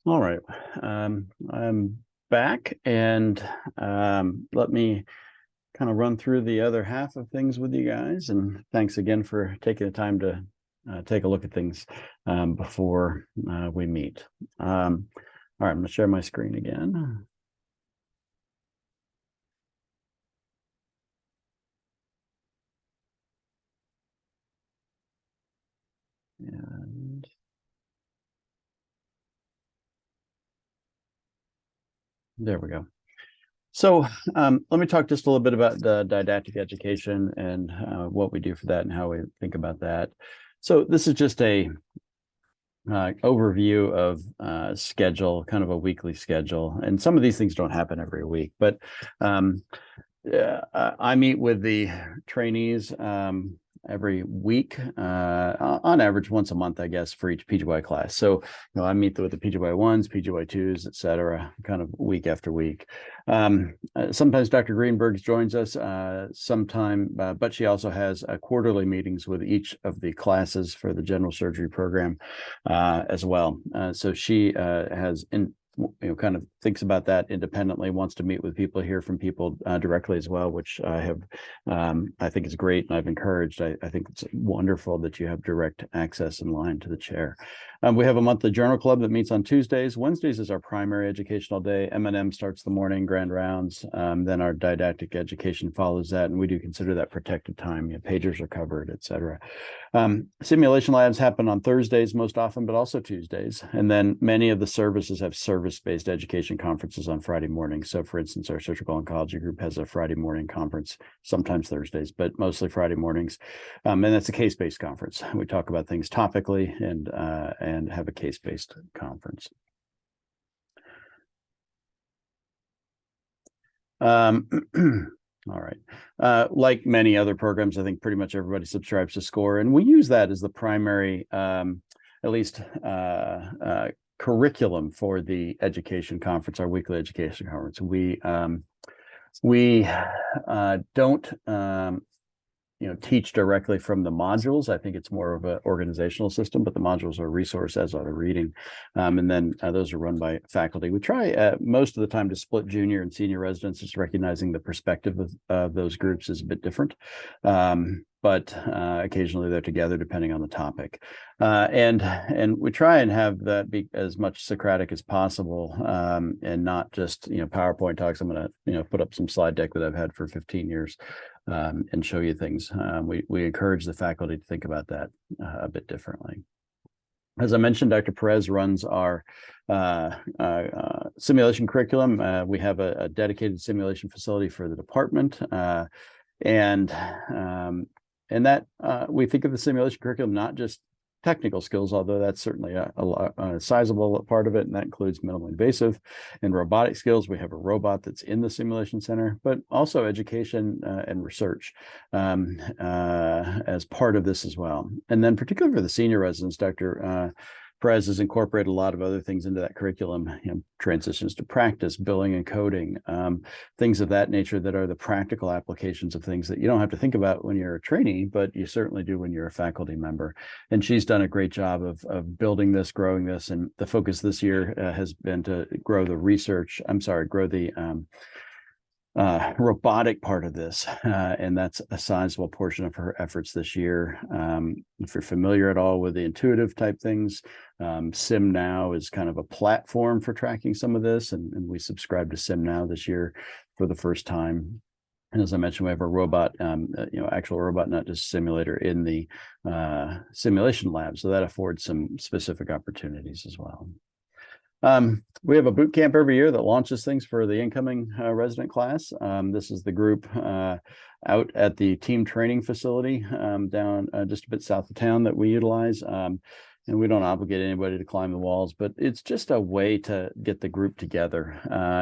All right. I'm back, and let me kind of run through the other half of things with you guys. And thanks again for taking the time to take a look at things before we meet. All right, I'm going to share my screen again. And there we go. So let me talk just a little bit about the didactic education and what we do for that and how we think about that. So this is just a overview of schedule, kind of a weekly schedule. And some of these things don't happen every week, but I meet with the trainees every week, on average once a month, I guess, for each PGY class. So, I meet with the PGY ones, PGY twos, et cetera, kind of week after week. Sometimes Dr. Greenberg joins us sometime, but she also has quarterly meetings with each of the classes for the general surgery program as well. So she has kind of thinks about that independently, wants to meet with people, hear from people directly as well, which I think is great, and I've encouraged. I think it's wonderful that you have direct access in line to the chair. We have a monthly journal club that meets on Tuesdays. Wednesdays is our primary educational day. M&M starts the morning, grand rounds. Then our didactic education follows that, and we do consider that protected time. Pagers are covered, et cetera. Simulation labs happen on Thursdays most often, but also Tuesdays. And then many of the services have service-based education conferences on Friday mornings. So for instance, our surgical oncology group has a Friday morning conference, sometimes Thursdays, but mostly Friday mornings. And that's a case-based conference. We talk about things topically and have a case-based conference. All right. Like many other programs, I think pretty much everybody subscribes to SCORE, and we use that as the primary, at least curriculum for the education conference, our weekly education conference. We don't teach directly from the modules. I think it's more of an organizational system, but the modules are a resource, as are the reading. And then those are run by faculty. We try most of the time to split junior and senior residents, just recognizing the perspective of those groups is a bit different. But occasionally they're together depending on the topic. And we try and have that be as much Socratic as possible, and not just PowerPoint talks. I'm going to put up some slide deck that I've had for 15 years and show you things. We encourage the faculty to think about that a bit differently. As I mentioned, Dr. Perez runs our simulation curriculum. We have a dedicated simulation facility for the department, and that we think of the simulation curriculum not just technical skills, although that's certainly a sizable part of it, and that includes minimally invasive and robotic skills. We have a robot that's in the simulation center, but also education and research as part of this as well. And then particularly for the senior residents, Dr. Perez has incorporated a lot of other things into that curriculum, transitions to practice, billing and coding, things of that nature that are the practical applications of things that you don't have to think about when you're a trainee, but you certainly do when you're a faculty member. And she's done a great job of building this, growing this, and the focus this year has been to grow the robotic part of this, and that's a sizable portion of her efforts this year. If you're familiar at all with the intuitive type things, SimNow is kind of a platform for tracking some of this, and we subscribe to SimNow this year for the first time. And as I mentioned, we have a robot, actual robot, not just simulator, in the simulation lab, so that affords some specific opportunities as well. We have a boot camp every year that launches things for the incoming resident class. This is the group out at the team training facility down just a bit south of town that we utilize. And we don't obligate anybody to climb the walls, but it's just a way to get the group together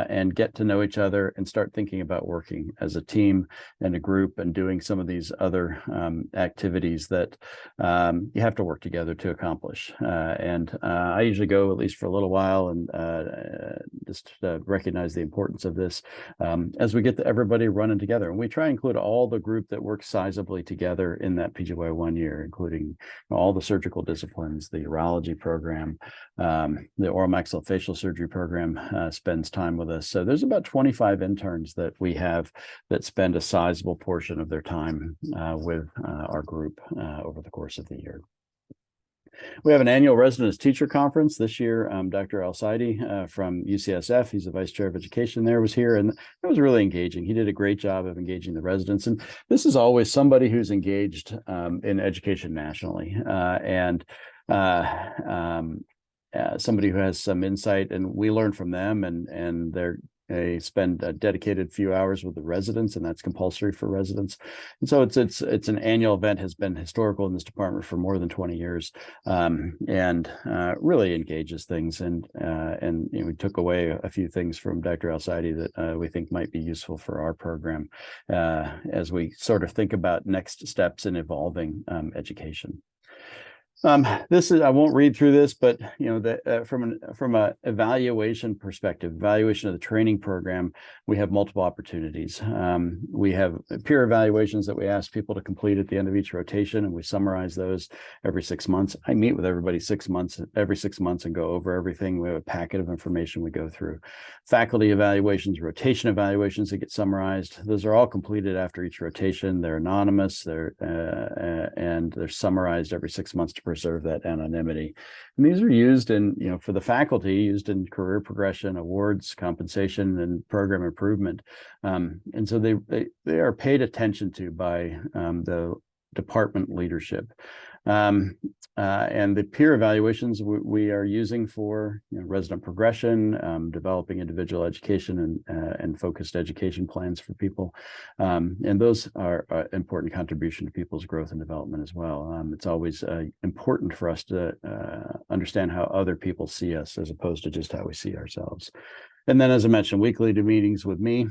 and get to know each other and start thinking about working as a team and a group and doing some of these other activities that you have to work together to accomplish. And I usually go at least for a little while and just recognize the importance of this as we get everybody running together. And we try and include all the group that works sizably together in that PGY 1 year, including all the surgical disciplines, the urology program. The oral maxillofacial surgery program spends time with us. So there's about 25 interns that we have that spend a sizable portion of their time with our group over the course of the year. We have an annual residence teacher conference this year. Dr. Al-Saidi from UCSF, he's the vice chair of education there, was here, and it was really engaging. He did a great job of engaging the residents. And this is always somebody who's engaged in education nationally and somebody who has some insight, and we learn from them, and they spend a dedicated few hours with the residents, and that's compulsory for residents. And so it's an annual event, has been historical in this department for more than 20 years, and really engages things. And we took away a few things from Dr. Al-Saidi that we think might be useful for our program as we sort of think about next steps in evolving education. This is, I won't read through this, but from an evaluation perspective, evaluation of the training program, we have multiple opportunities. We have peer evaluations that we ask people to complete at the end of each rotation, and we summarize those every 6 months. I meet with everybody every 6 months and go over everything. We have a packet of information we go through. Faculty evaluations, rotation evaluations that get summarized. Those are all completed after each rotation. They're anonymous. And they're summarized every 6 months to preserve that anonymity. And these are used in, for the faculty, used in career progression, awards, compensation, and program improvement. And so they are paid attention to by the department leadership. And the peer evaluations we are using for resident progression, developing individual education and focused education plans for people. And those are an important contribution to people's growth and development as well. It's always important for us to understand how other people see us as opposed to just how we see ourselves. And then, as I mentioned, weekly meetings with me,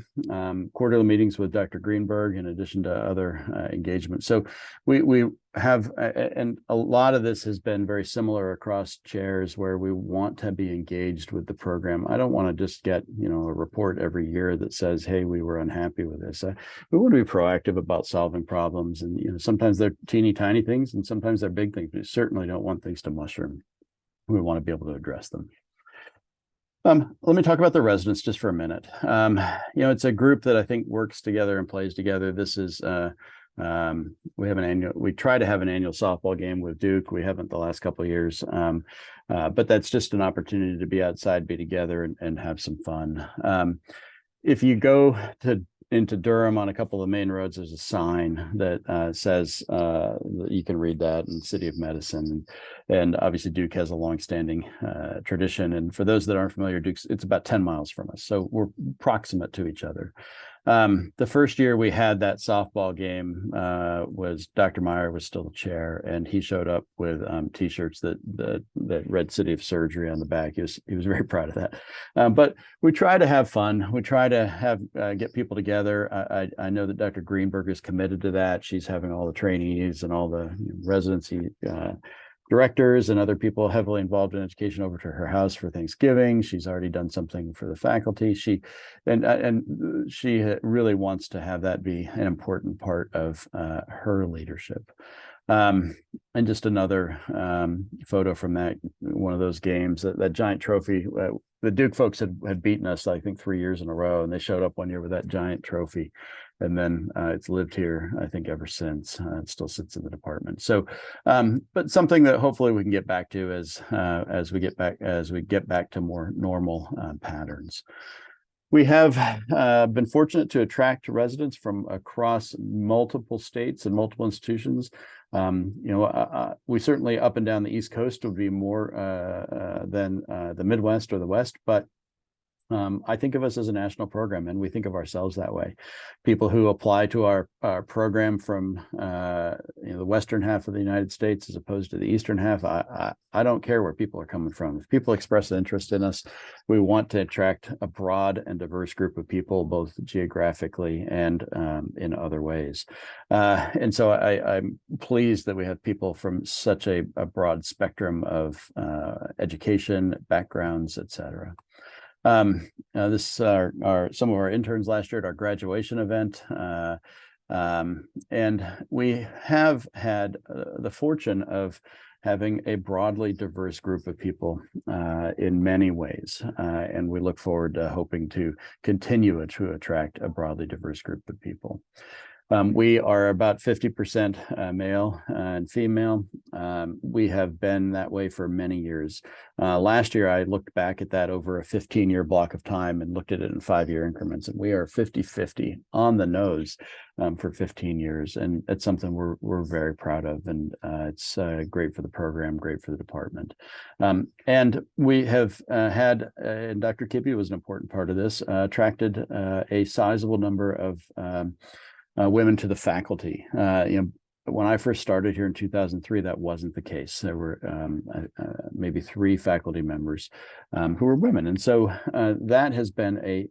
quarterly meetings with Dr. Greenberg, in addition to other engagements. So we have, and a lot of this has been very similar across chairs, where we want to be engaged with the program. I don't want to just get, a report every year that says, hey, we were unhappy with this. We want to be proactive about solving problems. And, sometimes they're teeny tiny things, and sometimes they're big things. We certainly don't want things to mushroom. We want to be able to address them. Let me talk about the residents just for a minute. It's a group that I think works together and plays together. This is, we try to have an annual softball game with Duke. We haven't the last couple of years, but that's just an opportunity to be outside, be together, and have some fun. If you go into Durham on a couple of the main roads, there's a sign that says you can read that in City of Medicine, and obviously Duke has a longstanding tradition. And for those that aren't familiar, Duke's, it's about 10 miles from us, so we're proximate to each other. The first year we had that softball game was Dr. Meyer was still the chair, and he showed up with T-shirts that read City of Surgery on the back. He was very proud of that. But we try to have fun. We try to have get people together. I know that Dr. Greenberg is committed to that. She's having all the trainees and all the residency directors and other people heavily involved in education over to her house for Thanksgiving. She's already done something for the faculty. She really wants to have that be an important part of her leadership. And just another photo from one of those games, that giant trophy. The Duke folks had beaten us, I think, 3 years in a row, and they showed up one year with that giant trophy. And then it's lived here, I think, ever since. It still sits in the department. So, but something that hopefully we can get back to as we get back to more normal patterns. We have been fortunate to attract residents from across multiple states and multiple institutions. We certainly up and down the East Coast would be more than the Midwest or the West, but I think of us as a national program, and we think of ourselves that way. People who apply to our program from the western half of the United States as opposed to the eastern half, I don't care where people are coming from. If people express interest in us, we want to attract a broad and diverse group of people, both geographically and in other ways. And so I'm pleased that we have people from such a broad spectrum of education, backgrounds, et cetera. This are some of our interns last year at our graduation event. And we have had the fortune of having a broadly diverse group of people in many ways. And we look forward to hoping to continue to attract a broadly diverse group of people. We are about 50% male and female. We have been that way for many years. Last year, I looked back at that over a 15-year block of time and looked at it in 5-year increments. And we are 50-50 on the nose for 15 years. And it's something we're very proud of. And it's great for the program, great for the department. And we have had, and Dr. Kippy was an important part of this, attracted a sizable number of women to the faculty. When I first started here in 2003, that wasn't the case. There were maybe 3 faculty members who were women. And so that has been a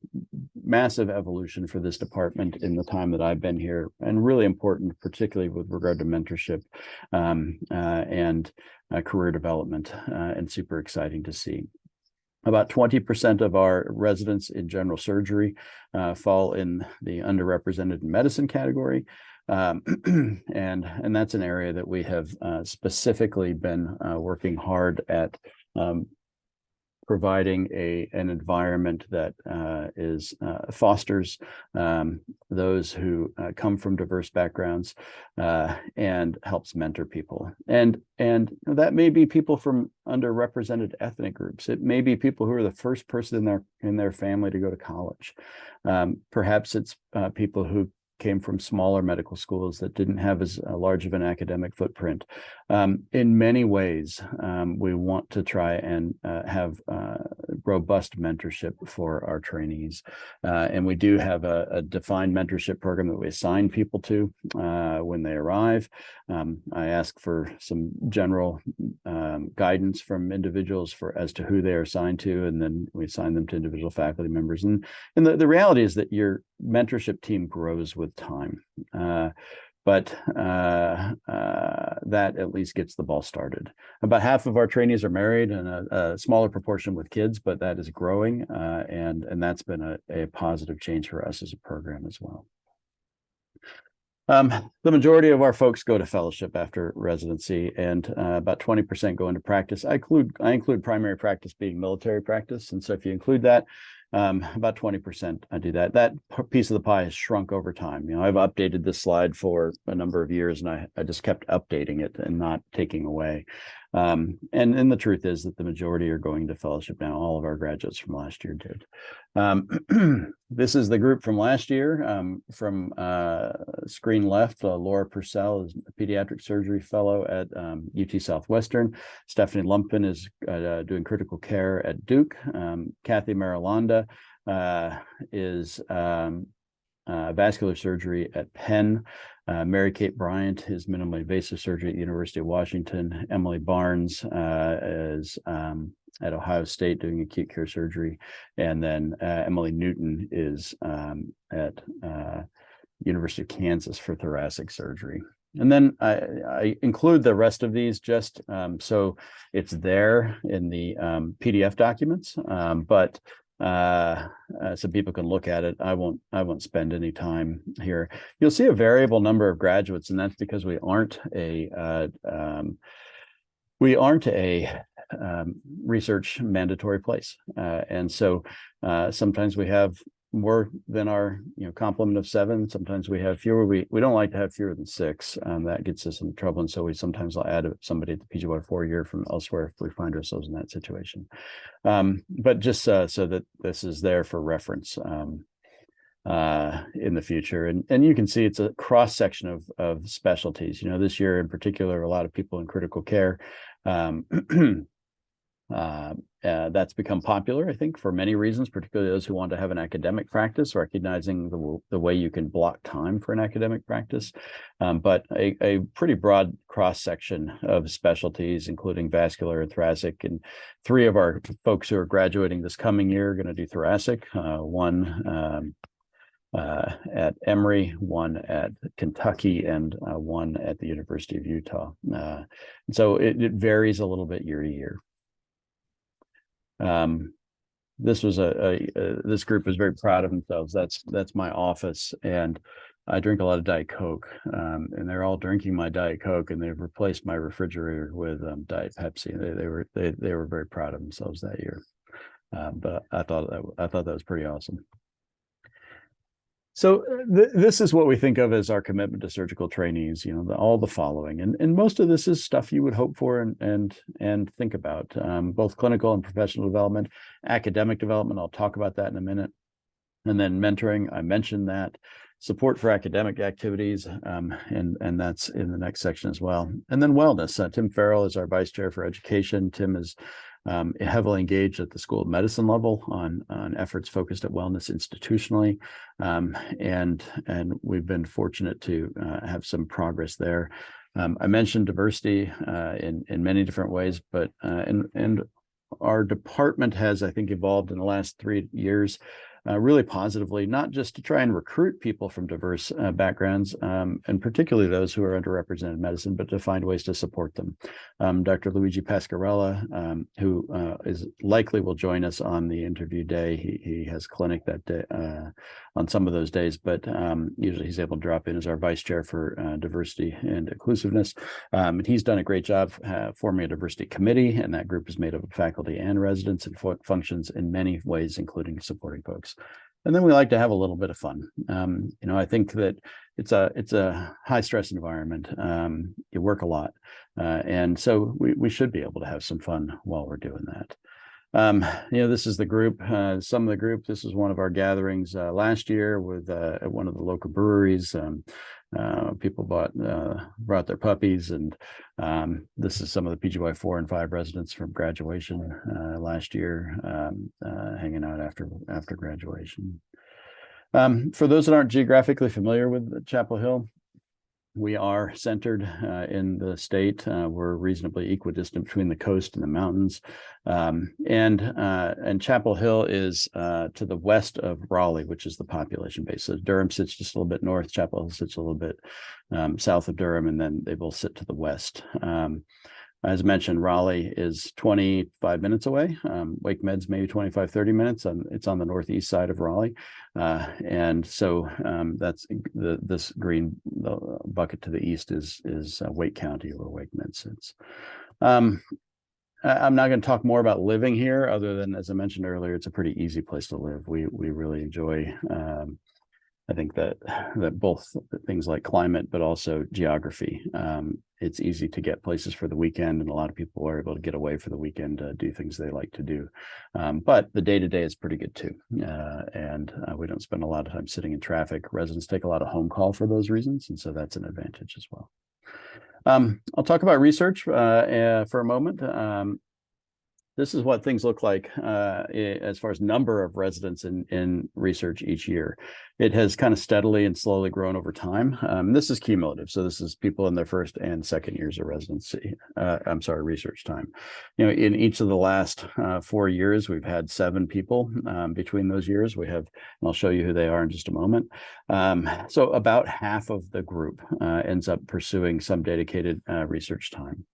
massive evolution for this department in the time that I've been here, and really important, particularly with regard to mentorship and career development, and super exciting to see. About 20% of our residents in general surgery fall in the underrepresented in medicine category. And that's an area that we have specifically been working hard at providing an environment that fosters those who come from diverse backgrounds and helps mentor people. And that may be people from underrepresented ethnic groups. It may be people who are the first person in their family to go to college. Perhaps it's people who came from smaller medical schools that didn't have as large of an academic footprint. In many ways, we want to try and have robust mentorship for our trainees. And we do have a defined mentorship program that we assign people to when they arrive. I ask for some general guidance from individuals as to who they are assigned to, and then we assign them to individual faculty members. And the reality is that your mentorship team grows with time. But that at least gets the ball started. About half of our trainees are married, and a smaller proportion with kids, but that is growing, and that's been a positive change for us as a program as well. The majority of our folks go to fellowship after residency, and about 20% go into practice. I include primary practice being military practice, and so if you include that, about 20% I do that. That piece of the pie has shrunk over time. I've updated this slide for a number of years, and I just kept updating it and not taking away. And the truth is that the majority are going to fellowship now. All of our graduates from last year did. This is the group from last year. From screen left, Laura Purcell is a pediatric surgery fellow at UT Southwestern. Stephanie Lumpkin is doing critical care at Duke. Kathy Marilanda is vascular surgery at Penn. Mary Kate Bryant is minimally invasive surgery at University of Washington. Emily Barnes is at Ohio State doing acute care surgery. And then Emily Newton is at University of Kansas for thoracic surgery. And then I include the rest of these just so it's there in the PDF documents, but so people can look at it. I won't spend any time here. You'll see a variable number of graduates, and that's because we aren't a research mandatory place, and so sometimes we have more than our complement of 7. Sometimes we have fewer. We don't like to have fewer than 6. That gets us in trouble, and so we sometimes will add somebody at the PGY 4 year from elsewhere if we find ourselves in that situation. But just so that this is there for reference in the future, and you can see it's a cross section of specialties. This year in particular, a lot of people in critical care. That's become popular, I think, for many reasons, particularly those who want to have an academic practice, recognizing the way you can block time for an academic practice. But a pretty broad cross-section of specialties, including vascular and thoracic. And 3 of our folks who are graduating this coming year are going to do thoracic, one at Emory, one at Kentucky, and one at the University of Utah. So it varies a little bit year to year. This was this group is very proud of themselves. That's my office, and I drink a lot of Diet Coke, and they're all drinking my Diet Coke, and they've replaced my refrigerator with Diet Pepsi. They were very proud of themselves that year. But I thought that was pretty awesome. So this is what we think of as our commitment to surgical trainees. You know, all the following, and most of this is stuff you would hope for and think about, both clinical and professional development, academic development. I'll talk about that in a minute, and then mentoring. I mentioned that. Support for academic activities, and that's in the next section as well. And then wellness. Tim Farrell is our vice chair for education. Tim is heavily engaged at the School of Medicine level on efforts focused at wellness institutionally, and we've been fortunate to have some progress there. I mentioned diversity in many different ways, but and our department has, I think, evolved in the last 3 years really positively, not just to try and recruit people from diverse backgrounds, and particularly those who are underrepresented in medicine, but to find ways to support them. Dr. Luigi Pascarella, who is likely will join us on the interview day. He has clinic that day on some of those days, but usually he's able to drop in as our vice chair for diversity and inclusiveness. And he's done a great job forming a diversity committee, and that group is made up of faculty and residents and functions in many ways, including supporting folks. And then we like to have a little bit of fun. You know, I think that it's a high stress environment. You work a lot, and so we should be able to have some fun while we're doing that. You know, this is the group, some of the group. This is one of our gatherings last year with at one of the local breweries. People brought their puppies, and this is some of the PGY 4 and 5 residents from graduation last year, hanging out after graduation. For those that aren't geographically familiar with Chapel Hill, we are centered in the state. We're reasonably equidistant between the coast and the mountains, and Chapel Hill is to the west of Raleigh, which is the population base. So Durham sits just a little bit north. Chapel Hill sits a little bit south of Durham, and then they both sit to the west. As mentioned, Raleigh is 25 minutes away. Wake Med's maybe 25, 30 minutes. It's on the northeast side of Raleigh. And so that's this green bucket to the east is Wake County, where Wake Med sits. I'm not going to talk more about living here, other than, as I mentioned earlier, it's a pretty easy place to live. We really enjoy I think that both things like climate, but also geography. It's easy to get places for the weekend, and a lot of people are able to get away for the weekend to do things they like to do. But the day-to-day is pretty good too. And we don't spend a lot of time sitting in traffic. Residents take a lot of home call for those reasons, and so that's an advantage as well. I'll talk about research for a moment. This is what things look like as far as number of residents in research each year. It has kind of steadily and slowly grown over time. This is cumulative. So this is people in their first and second years of residency. Research time. You know, in each of the last 4 years, we've had 7 people between those years. We have, and I'll show you who they are in just a moment. So about half of the group ends up pursuing some dedicated research time.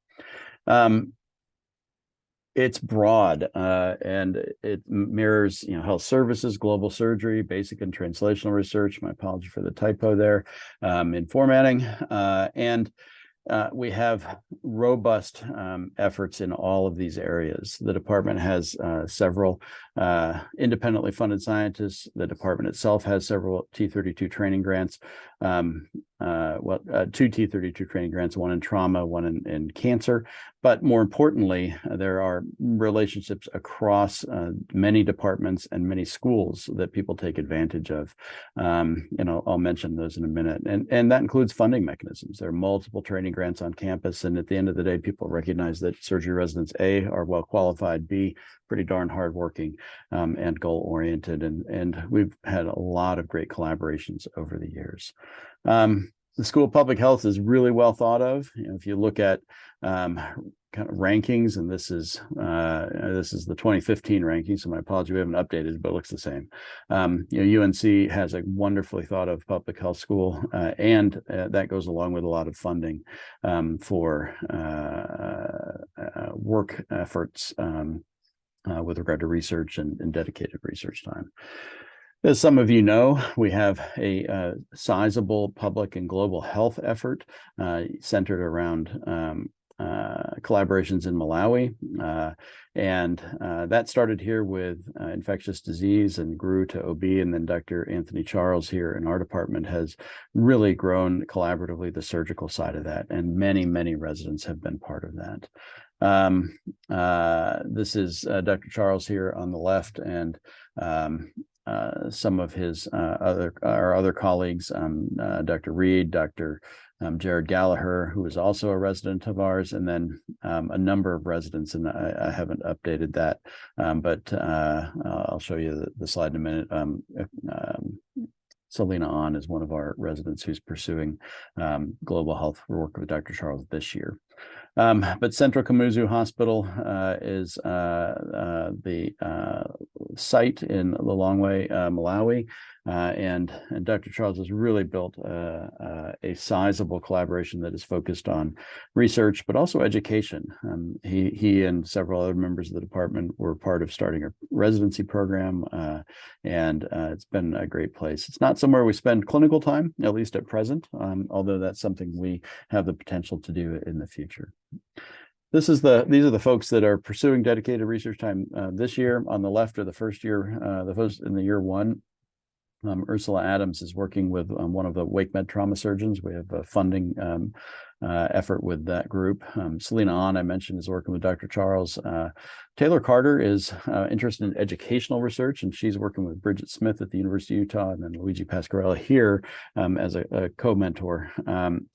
It's broad, and it mirrors, you know, health services, global surgery, basic and translational research. My apology for the typo there in formatting. And we have robust efforts in all of these areas. The department has several independently funded scientists. The department itself has several T32 training grants. 2 T32 training grants, one in trauma, one in cancer. But more importantly, there are relationships across many departments and many schools that people take advantage of. I'll mention those in a minute. And that includes funding mechanisms. There are multiple training grants on campus. And at the end of the day, people recognize that surgery residents, A, are well qualified, B, pretty darn hardworking, and goal-oriented. And we've had a lot of great collaborations over the years. The School of Public Health is really well thought of. You know, if you look at kind of rankings, and this is the 2015 ranking, so my apology, we haven't updated, but it looks the same. UNC has a wonderfully thought of public health school, and that goes along with a lot of funding for work efforts with regard to research and dedicated research time. As some of you know, we have a sizable public and global health effort centered around collaborations in Malawi. And that started here with infectious disease and grew to OB. And then Dr. Anthony Charles here in our department has really grown collaboratively the surgical side of that. And many, many residents have been part of that. This is Dr. Charles here on the left, and some of his other colleagues, Dr. Reed, Dr. Jared Gallagher, who is also a resident of ours, and then a number of residents, and I haven't updated that, but I'll show you the slide in a minute. Selena On is one of our residents who's pursuing global health work with Dr. Charles this year. But Central Kamuzu Hospital is the site in Lilongwe, Malawi, and Dr. Charles has really built a sizable collaboration that is focused on research, but also education. He and several other members of the department were part of starting a residency program, and it's been a great place. It's not somewhere we spend clinical time, at least at present, although that's something we have the potential to do in the future. These are the folks that are pursuing dedicated research time this year. On the left are the first year, the folks in the year one. Ursula Adams is working with one of the wake med trauma surgeons. We have a funding effort with that group. Selena On, I mentioned, is working with Dr. Charles. Taylor Carter is interested in educational research, and she's working with Bridget Smith at the University of Utah, and then Luigi Pasquarella here as a co-mentor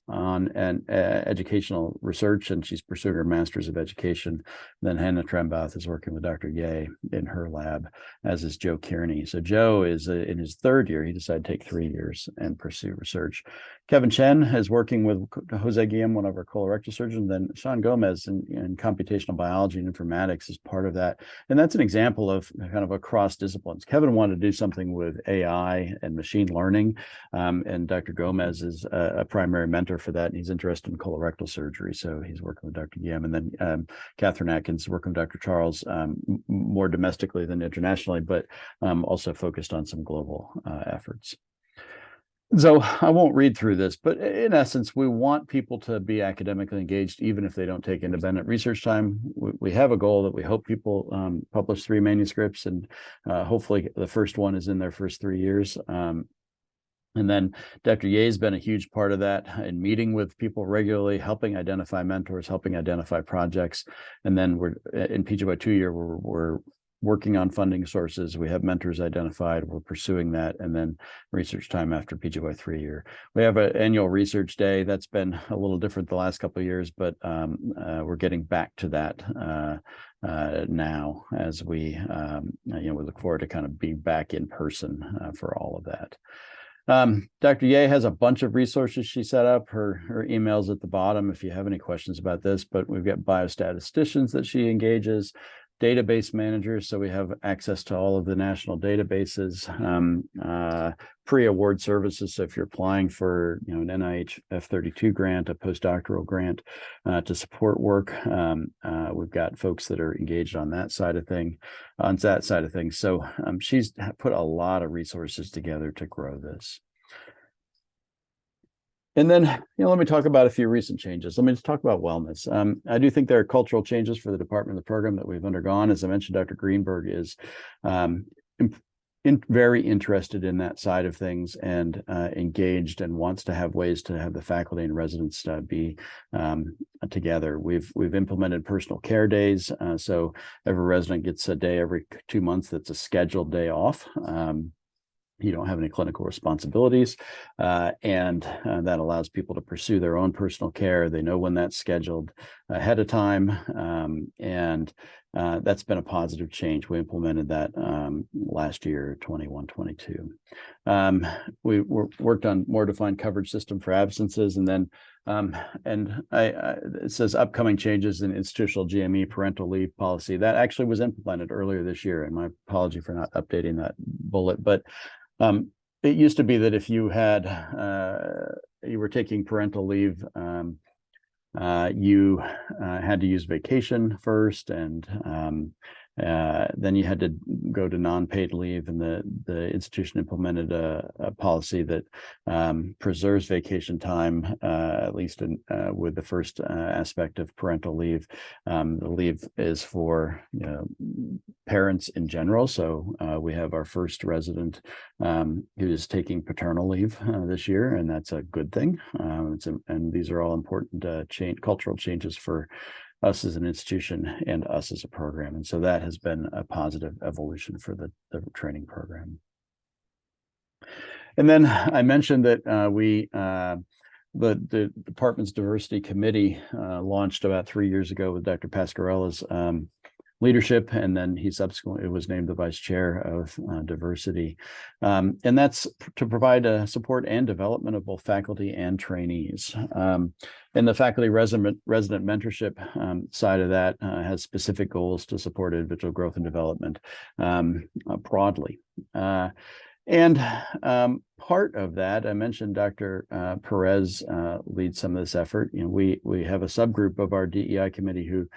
on educational research, and she's pursuing her Master's of Education. Then Hannah Trembath is working with Dr. Ye in her lab, as is Joe Kearney. So Joe is in his third year. He decided to take 3 years and pursue research. Kevin Chen is working with Jose Guillem, one of our colorectal surgeons. Then Sean Gomez in computational biology and informatics is part of that. And that's an example of kind of across disciplines. Kevin wanted to do something with AI and machine learning. And Dr. Gomez is a primary mentor for that. And he's interested in colorectal surgery. So he's working with Dr. Guillem. And then Catherine Atkins is working with Dr. Charles more domestically than internationally, but also focused on some global efforts. So I won't read through this, but in essence, we want people to be academically engaged, even if they don't take independent research time. We have a goal that we hope people publish 3 manuscripts, and hopefully the first one is in their first 3 years. And then Dr. Ye has been a huge part of that in meeting with people regularly, helping identify mentors, helping identify projects. And then we're in PGY 2 year, we're working on funding sources. We have mentors identified. We're pursuing that. And then research time after PGY 3 year. We have an annual research day. That's been a little different the last couple of years, but we're getting back to that now as we look forward to kind of being back in person for all of that. Dr. Ye has a bunch of resources she set up. Her email's at the bottom if you have any questions about this, but we've got biostatisticians that she engages, database managers, so we have access to all of the national databases, pre-award services. So if you're applying for an NIH F32 grant, a postdoctoral grant to support work, we've got folks that are engaged on that side of things. So she's put a lot of resources together to grow this. And then, let me talk about a few recent changes. Let me just talk about wellness. I do think there are cultural changes for the department and the program that we've undergone. As I mentioned, Dr. Greenberg is very interested in that side of things and engaged and wants to have ways to have the faculty and residents be together. We've implemented personal care days. So every resident gets a day every 2 months that's a scheduled day off. You don't have any clinical responsibilities, and that allows people to pursue their own personal care. They know when that's scheduled ahead of time, and that's been a positive change. We implemented that last year, 21-22. We worked on more defined coverage system for absences, and then it says upcoming changes in institutional GME parental leave policy. That actually was implemented earlier this year, and my apology for not updating that bullet, but it used to be that if you had you were taking parental leave, you had to use vacation first, and Then you had to go to non-paid leave, and the institution implemented a policy that preserves vacation time, at least with the first aspect of parental leave. The leave is for parents in general. So we have our first resident who is taking paternal leave this year, and that's a good thing. And these are all important cultural changes for us as an institution and us as a program. And so that has been a positive evolution for the training program. And then I mentioned that the department's diversity committee launched about 3 years ago with Dr. Pascarella's leadership, and then he subsequently was named the vice chair of diversity. And that's to provide support and development of both faculty and trainees. And the faculty resident mentorship side of that has specific goals to support individual growth and development broadly. And part of that, I mentioned Dr. Perez leads some of this effort. We have a subgroup of our DEI committee who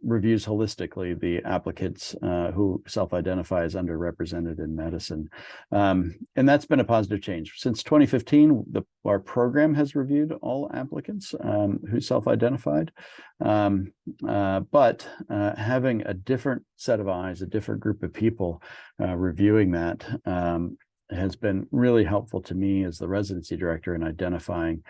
reviews holistically the applicants who self-identify as underrepresented in medicine. And that's been a positive change. Since 2015, our program has reviewed all applicants who self-identified. But having a different set of eyes, a different group of people reviewing that has been really helpful to me as the residency director in identifying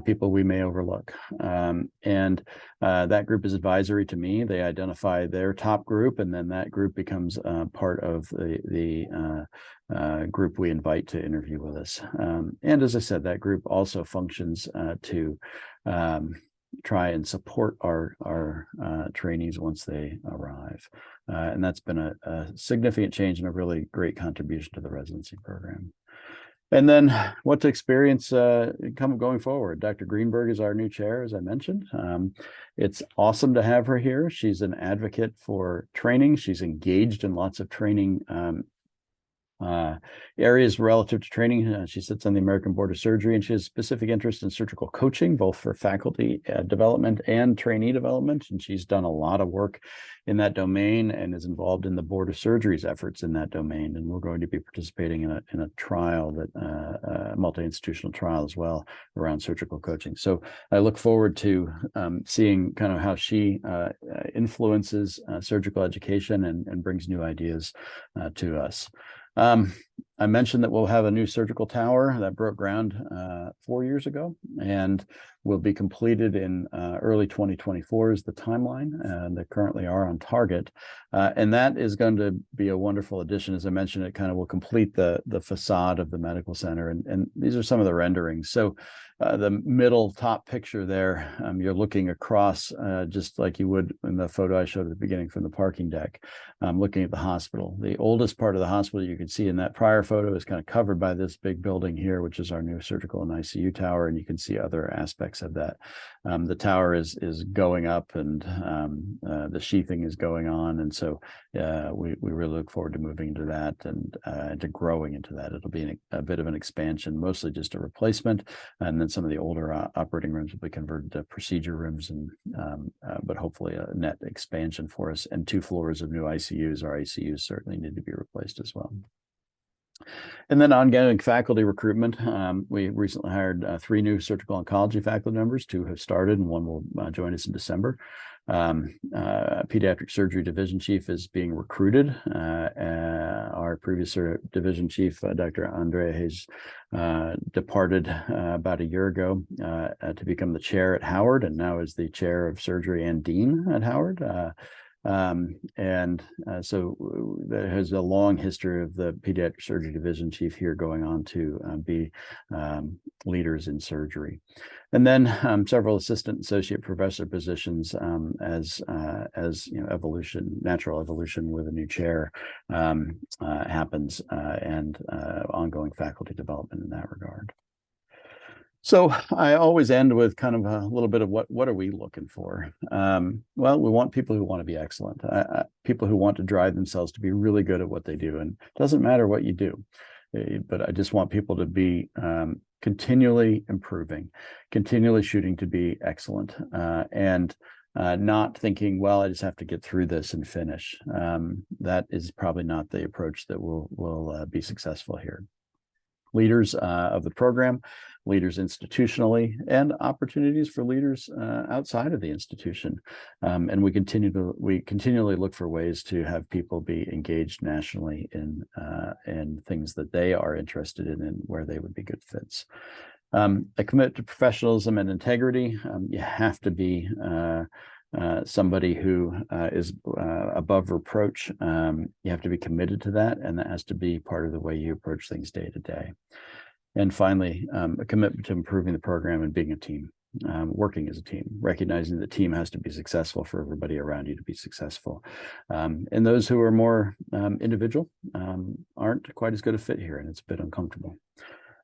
people we may overlook. And that group is advisory to me. They identify their top group, and then that group becomes part of the group we invite to interview with us. And as I said, that group also functions to try and support our trainees once they arrive. And that's been a significant change and a really great contribution to the residency program. And then what to experience going forward. Dr. Greenberg is our new chair, as I mentioned. It's awesome to have her here. She's an advocate for training. She's engaged in lots of training areas relative to training. She sits on the American Board of Surgery, and she has specific interest in surgical coaching, both for faculty development and trainee development. And she's done a lot of work in that domain and is involved in the Board of Surgery's efforts in that domain. And we're going to be participating in a trial, that multi-institutional trial as well, around surgical coaching. So I look forward to seeing kind of how she influences surgical education and brings new ideas to us. I mentioned that we'll have a new surgical tower that broke ground 4 years ago, and will be completed in early 2024 is the timeline, and they currently are on target. And that is going to be a wonderful addition. As I mentioned, it kind of will complete the facade of the medical center. And these are some of the renderings. So the middle top picture there, you're looking across just like you would in the photo I showed at the beginning from the parking deck, looking at the hospital. The oldest part of the hospital you can see in that prior photo is kind of covered by this big building here, which is our new surgical and ICU tower, and you can see other aspects of that. The tower is going up, and the sheathing is going on, and so we really look forward to moving into that and to growing into that. It'll be a bit of an expansion, mostly just a replacement, and then some of the older operating rooms will be converted to procedure rooms, and but hopefully a net expansion for us. And 2 floors of new ICUs. Our ICUs certainly need to be replaced as well. And then ongoing faculty recruitment. We recently hired 3 new surgical oncology faculty members. 2 have started, and 1 will join us in December. Pediatric surgery division chief is being recruited. Our previous division chief, Dr. Andrea Hayes, departed about a year ago to become the chair at Howard, and now is the chair of surgery and dean at Howard. So there has a long history of the pediatric surgery division chief here going on to be leaders in surgery. And then several assistant associate professor positions as evolution, natural evolution with a new chair happens, and ongoing faculty development in that regard. So I always end with kind of a little bit of what are we looking for? Well, we want people who want to be excellent, people who want to drive themselves to be really good at what they do. And it doesn't matter what you do, but I just want people to be continually improving, continually shooting to be excellent. And not thinking, well, I just have to get through this and finish. That is probably not the approach that will be successful here. Leaders of the program, leaders institutionally, and opportunities for leaders outside of the institution. And we continually look for ways to have people be engaged nationally in things that they are interested in and where they would be good fits. A commitment to professionalism and integrity. You have to be somebody who is above reproach. You have to be committed to that, and that has to be part of the way you approach things day to day. And finally, a commitment to improving the program and being a team, working as a team, recognizing the team has to be successful for everybody around you to be successful. And those who are more individual aren't quite as good a fit here, and it's a bit uncomfortable.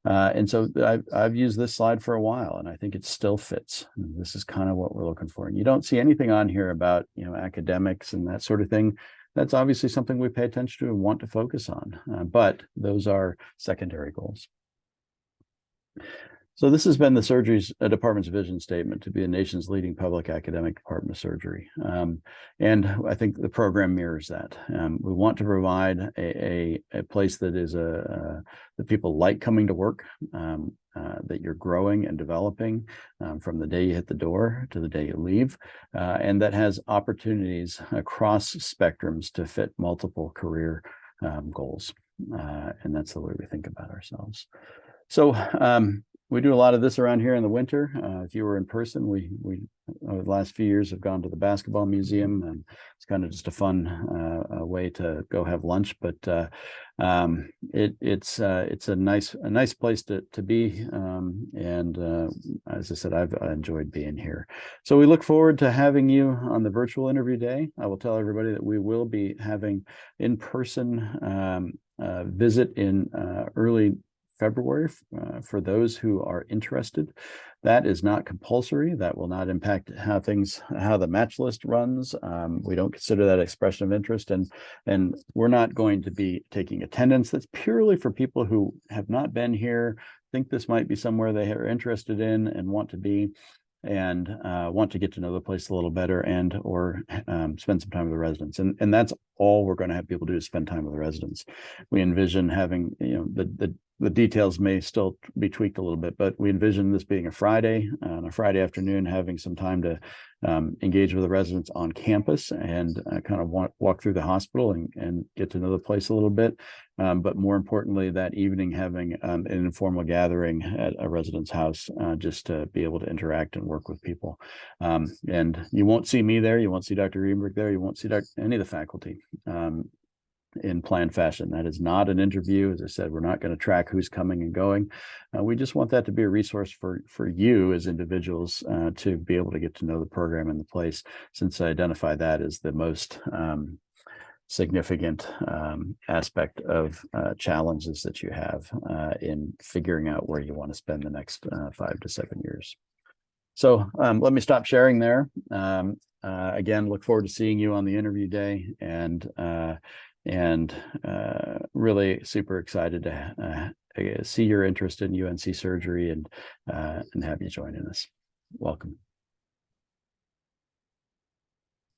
And so I've used this slide for a while, and I think it still fits. This is kind of what we're looking for. And you don't see anything on here about, academics and that sort of thing. That's obviously something we pay attention to and want to focus on, but those are secondary goals. So this has been the surgery's department's vision statement to be the nation's leading public academic department of surgery. And I think the program mirrors that. We want to provide a place that is that people like coming to work, that you're growing and developing from the day you hit the door to the day you leave, and that has opportunities across spectrums to fit multiple career goals. And that's the way we think about ourselves. So we do a lot of this around here in the winter. If you were in person, we over the last few years have gone to the basketball museum, and it's kind of just a fun way to go have lunch. But it's a nice place to be, and as I said, I've enjoyed being here. So we look forward to having you on the virtual interview day. I will tell everybody that we will be having in-person visit in early February for those who are interested. That is not compulsory. That will not impact how the match list runs. We don't consider that expression of interest, and we're not going to be taking attendance. That's purely for people who have not been here, think this might be somewhere they are interested in and want to be, and want to get to know the place a little better, and or spend some time with the residents. And that's all we're going to have people do, is spend time with the residents. We envision having, the details may still be tweaked a little bit, but we envision this being a Friday, on a Friday afternoon, having some time to engage with the residents on campus and kind of walk through the hospital and get to know the place a little bit. But more importantly, that evening, having an informal gathering at a resident's house, just to be able to interact and work with people. And you won't see me there. You won't see Dr. Greenberg there. You won't see any of the faculty in planned fashion. That is not an interview. As I said, we're not going to track who's coming and going. We just want that to be a resource for you as individuals to be able to get to know the program and the place, since I identify that as the most significant aspect of challenges that you have in figuring out where you want to spend the next 5 to 7 years. So let me stop sharing there. Again, look forward to seeing you on the interview day, and really super excited to see your interest in UNC surgery and have you joining us. Welcome.